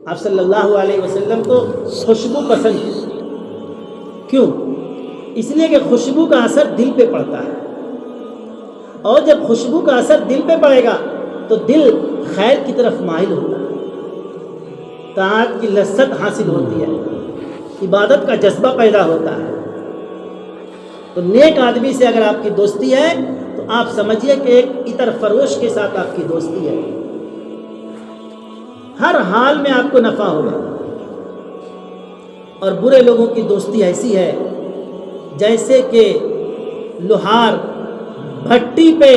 آپ صلی اللہ علیہ وسلم کو خوشبو پسند ہے. کیوں؟ اس لیے کہ خوشبو کا اثر دل پہ پڑتا ہے، اور جب خوشبو کا اثر دل پہ پڑے گا تو دل خیر کی طرف مائل ہوتا ہے، طاعت کی لذت حاصل ہوتی ہے، عبادت کا جذبہ پیدا ہوتا ہے. تو نیک آدمی سے اگر آپ کی دوستی ہے تو آپ سمجھیے کہ ایک عطر فروش کے ساتھ آپ کی دوستی ہے، ہر حال میں آپ کو نفع ہوگا. اور برے لوگوں کی دوستی ایسی ہے جیسے کہ لوہار بھٹی پہ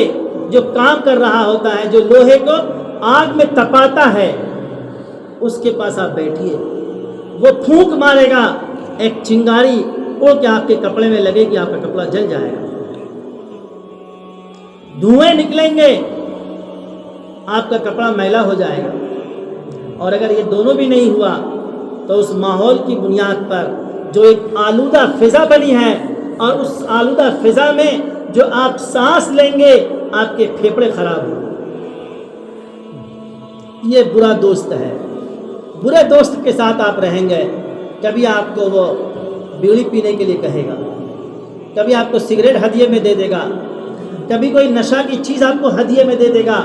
جو کام کر رہا ہوتا ہے، جو لوہے کو آگ میں تپاتا ہے، اس کے پاس آپ بیٹھیے، وہ پھونک مارے گا، ایک چنگاری اڑ کے آپ کے کپڑے میں لگے گی، آپ کا کپڑا جل جائے گا، دھوئیں نکلیں گے، آپ کا کپڑا میلا ہو جائے گا. اور اگر یہ دونوں بھی نہیں ہوا تو اس ماحول کی بنیاد پر جو ایک آلودہ فضا بنی ہے، اور اس آلودہ فضا میں جو آپ سانس لیں گے آپ کے پھیپھڑے خراب ہوں گے. یہ برا دوست ہے. برے دوست کے ساتھ آپ رہیں گے، کبھی آپ کو وہ بیڑی پینے کے لیے کہے گا، کبھی آپ کو سگریٹ ہدیے میں دے دے گا، کبھی کوئی نشہ کی چیز آپ کو ہدیے میں دے دے گا.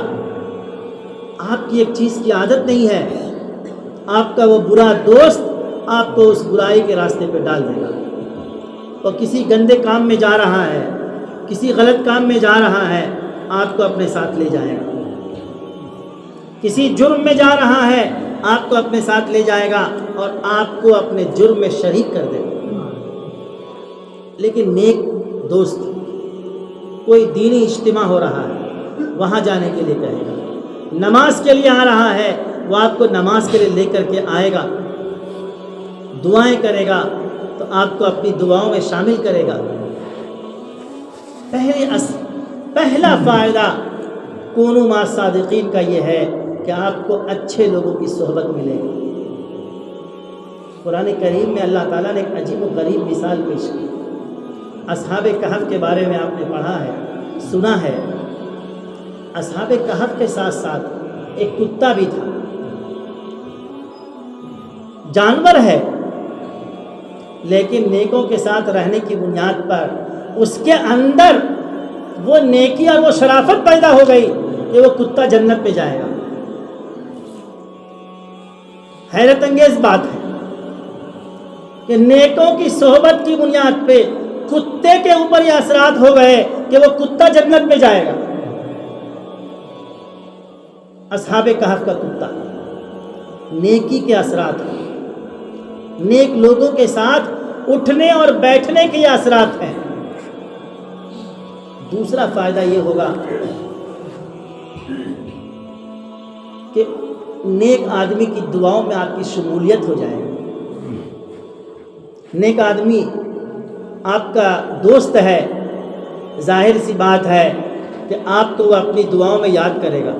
آپ کی ایک چیز کی عادت نہیں ہے، آپ کا وہ برا دوست آپ کو اس برائی کے راستے پہ ڈال دے گا. اور کسی گندے کام میں جا رہا ہے، کسی غلط کام میں جا رہا ہے، آپ کو اپنے ساتھ لے جائے گا. کسی جرم میں جا رہا ہے، آپ کو اپنے ساتھ لے جائے گا اور آپ کو اپنے جرم میں شریک کر دے گا. لیکن نیک دوست، کوئی دینی اجتماع ہو رہا ہے وہاں جانے کے لیے کہے گا، نماز کے لیے آ رہا ہے وہ آپ کو نماز کے لیے لے کر کے آئے گا، دعائیں کرے گا تو آپ کو اپنی دعاؤں میں شامل کرے گا. پہلا فائدہ کونوا مع الصادقین کا یہ ہے کہ آپ کو اچھے لوگوں کی صحبت ملے گی. قرآن کریم میں اللہ تعالیٰ نے ایک عجیب و غریب مثال پیش کی. اصحاب کہف کے بارے میں آپ نے پڑھا ہے، سنا ہے. اصحاب کہف کے ساتھ ساتھ ایک کتا بھی تھا. جانور ہے لیکن نیکوں کے ساتھ رہنے کی بنیاد پر اس کے اندر وہ نیکی اور وہ شرافت پیدا ہو گئی کہ وہ کتا جنت پہ جائے گا. حیرت انگیز بات ہے کہ نیکوں کی صحبت کی بنیاد پہ کتے کے اوپر یہ اثرات ہو گئے کہ وہ کتا جنت میں جائے گا. اصحاب کہف کا کتا نیکی کے اثرات ہیں، نیک لوگوں کے ساتھ اٹھنے اور بیٹھنے کے یہ اثرات ہیں. دوسرا فائدہ یہ ہوگا کہ نیک آدمی کی دعاؤں میں آپ کی شمولیت ہو جائے گی. نیک آدمی آپ کا دوست ہے، ظاہر سی بات ہے کہ آپ کو وہ اپنی دعاؤں میں یاد کرے گا.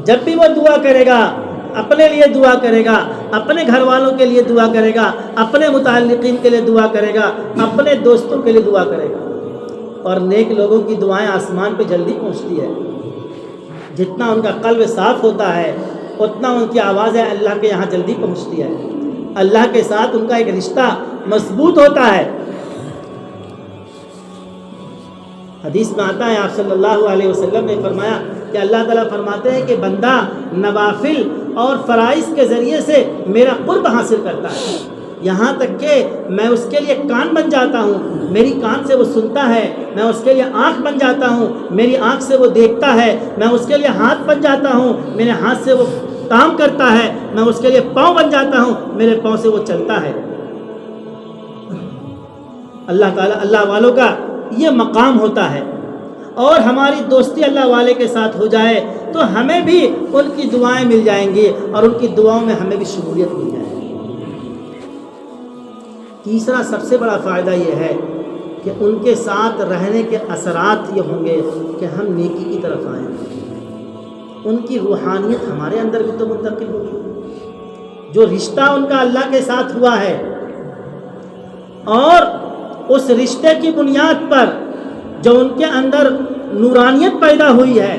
جب بھی وہ دعا کرے گا اپنے لیے دعا کرے گا، اپنے گھر والوں کے لیے دعا کرے گا، اپنے متعلقین کے لیے دعا کرے گا، اپنے دوستوں کے لیے دعا کرے گا. اور نیک لوگوں کی دعائیں آسمان پہ جلدی پہنچتی ہے. جتنا ان کا قلب صاف ہوتا ہے اتنا ان کی آوازیں اللہ کے یہاں جلدی پہنچتی ہے. اللہ کے ساتھ ان کا ایک رشتہ مضبوط ہوتا ہے. حدیث میں آتا ہے، آپ صلی اللہ علیہ وسلم نے فرمایا کہ اللہ تعالیٰ فرماتے ہیں کہ بندہ نوافل اور فرائض کے ذریعے سے میرا قرب حاصل کرتا ہے، یہاں تک کہ میں اس کے لیے کان بن جاتا ہوں، میری کان سے وہ سنتا ہے. میں اس کے لیے آنکھ بن جاتا ہوں، میری آنکھ سے وہ دیکھتا ہے. میں اس کے لیے ہاتھ بن جاتا ہوں، میرے ہاتھ سے وہ کام کرتا ہے. میں اس کے لیے پاؤں بن جاتا ہوں، میرے پاؤں سے وہ چلتا ہے. اللہ تعالیٰ اللہ والوں کا یہ مقام ہوتا ہے. اور ہماری دوستی اللہ والے کے ساتھ ہو جائے تو ہمیں بھی ان کی دعائیں مل جائیں گی اور ان کی دعاؤں میں ہمیں بھی شمولیت مل جائے گی. تیسرا سب سے بڑا فائدہ یہ ہے کہ ان کے ساتھ رہنے کے اثرات یہ ہوں گے کہ ہم نیکی کی طرف آئیں. ان کی روحانیت ہمارے اندر بھی تو منتقل ہوگی. جو رشتہ ان کا اللہ کے ساتھ ہوا ہے اور اس رشتے کی بنیاد پر جو ان کے اندر نورانیت پیدا ہوئی ہے،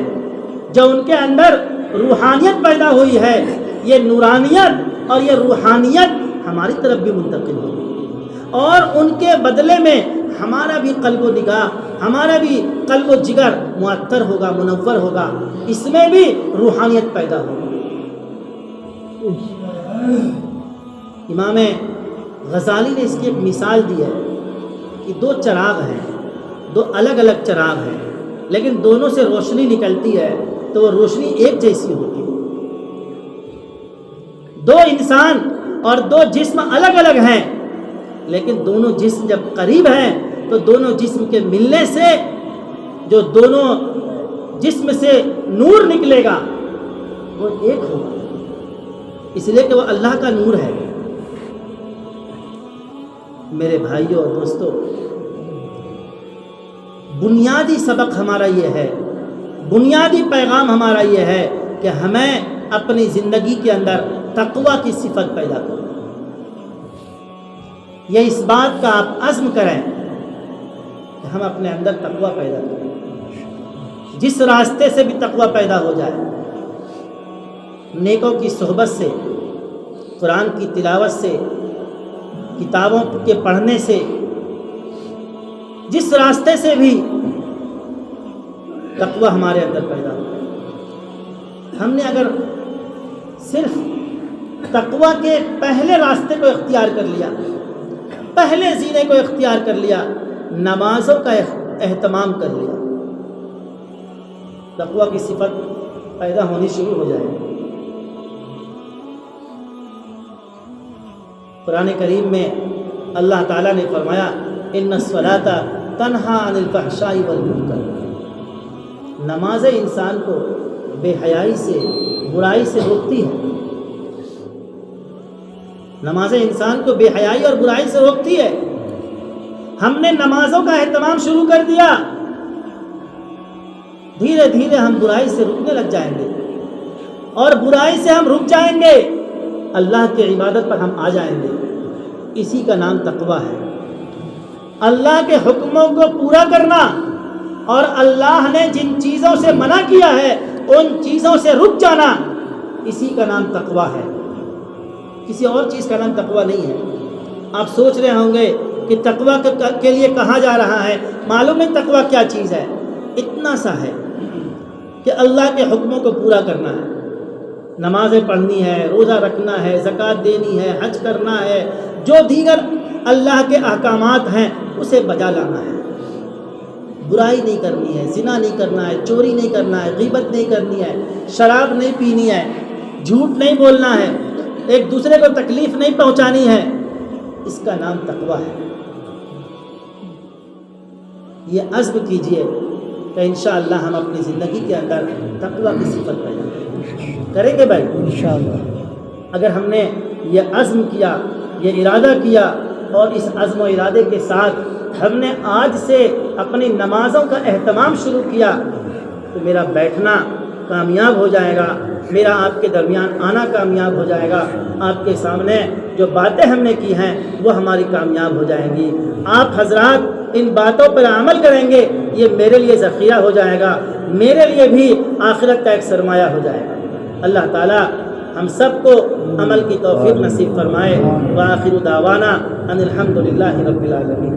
جو ان کے اندر روحانیت پیدا ہوئی ہے، یہ نورانیت اور یہ روحانیت ہماری طرف بھی منتقل ہوگی، اور ان کے بدلے میں ہمارا بھی قلب و نگاہ، ہمارا بھی قلب و جگر معطر ہوگا، منور ہوگا، اس میں بھی روحانیت پیدا ہوگی۔ امام غزالی نے اس کی ایک مثال دی ہے کہ دو چراغ ہیں، دو الگ الگ چراغ ہیں، لیکن دونوں سے روشنی نکلتی ہے تو وہ روشنی ایک جیسی ہوتی ہے۔ دو انسان اور دو جسم الگ الگ ہیں، لیکن دونوں جسم جب قریب ہیں تو دونوں جسم کے ملنے سے جو دونوں جسم سے نور نکلے گا وہ ایک ہوگا، اس لیے کہ وہ اللہ کا نور ہے۔ میرے بھائیوں اور دوستوں، بنیادی سبق ہمارا یہ ہے، بنیادی پیغام ہمارا یہ ہے کہ ہمیں اپنی زندگی کے اندر تقویٰ کی صفت پیدا کریں۔ یہ اس بات کا آپ عزم کریں کہ ہم اپنے اندر تقویٰ پیدا کریں، جس راستے سے بھی تقویٰ پیدا ہو جائے، نیکوں کی صحبت سے، قرآن کی تلاوت سے، کتابوں کے پڑھنے سے، جس راستے سے بھی تقویٰ ہمارے اندر پیدا ہو۔ ہم نے اگر صرف تقویٰ کے پہلے راستے کو اختیار کر لیا، پہلے زینے کو اختیار کر لیا، نمازوں کا اہتمام کر لیا، تقویٰ کی صفت پیدا ہونی شروع ہو جائے گی۔ قرآن کریم میں اللہ تعالیٰ نے فرمایا ان الصلاۃ تنہا عن الفحشاء والمنکر، نماز انسان کو بے حیائی سے، برائی سے روکتی ہے، نماز انسان کو بے حیائی اور برائی سے روکتی ہے۔ ہم نے نمازوں کا اہتمام شروع کر دیا، دھیرے دھیرے ہم برائی سے رکنے لگ جائیں گے، اور برائی سے ہم رک جائیں گے، اللہ کی عبادت پر ہم آ جائیں گے۔ اسی کا نام تقویٰ ہے، اللہ کے حکموں کو پورا کرنا، اور اللہ نے جن چیزوں سے منع کیا ہے ان چیزوں سے رک جانا، اسی کا نام تقویٰ ہے، کسی اور چیز کا نام تقویٰ نہیں ہے۔ آپ سوچ رہے ہوں گے کہ تقویٰ کے لیے کہاں جا رہا ہے، معلوم نہیں تقویٰ کیا چیز ہے۔ اتنا سا ہے کہ اللہ کے حکموں کو پورا کرنا ہے، نمازیں پڑھنی ہے، روزہ رکھنا ہے، زکوٰۃ دینی ہے، حج کرنا ہے، جو دیگر اللہ کے احکامات ہیں اسے بجا لانا ہے، برائی نہیں کرنی ہے، زنا نہیں کرنا ہے، چوری نہیں کرنا ہے، غیبت نہیں کرنی ہے، شراب نہیں پینی ہے، جھوٹ نہیں بولنا ہے، ایک دوسرے کو تکلیف نہیں پہنچانی ہے، اس کا نام تقویٰ ہے۔ یہ عزم کیجئے کہ انشاءاللہ ہم اپنی زندگی کے اندر تقویٰ کی صفت پیدا کریں گے بھائی انشاءاللہ۔ اگر ہم نے یہ عزم کیا، یہ ارادہ کیا، اور اس عزم و ارادے کے ساتھ ہم نے آج سے اپنی نمازوں کا اہتمام شروع کیا تو میرا بیٹھنا کامیاب ہو جائے گا، میرا آپ کے درمیان آنا کامیاب ہو جائے گا، آپ کے سامنے جو باتیں ہم نے کی ہیں وہ ہماری کامیاب ہو جائیں گی۔ آپ حضرات ان باتوں پر عمل کریں گے، یہ میرے لیے ذخیرہ ہو جائے گا، میرے لیے بھی آخرت کا ایک سرمایہ ہو جائے گا۔ اللہ تعالیٰ ہم سب کو عمل کی توفیق نصیب فرمائے۔ وآخر دعوانا ان الحمد للہ رب العالمین۔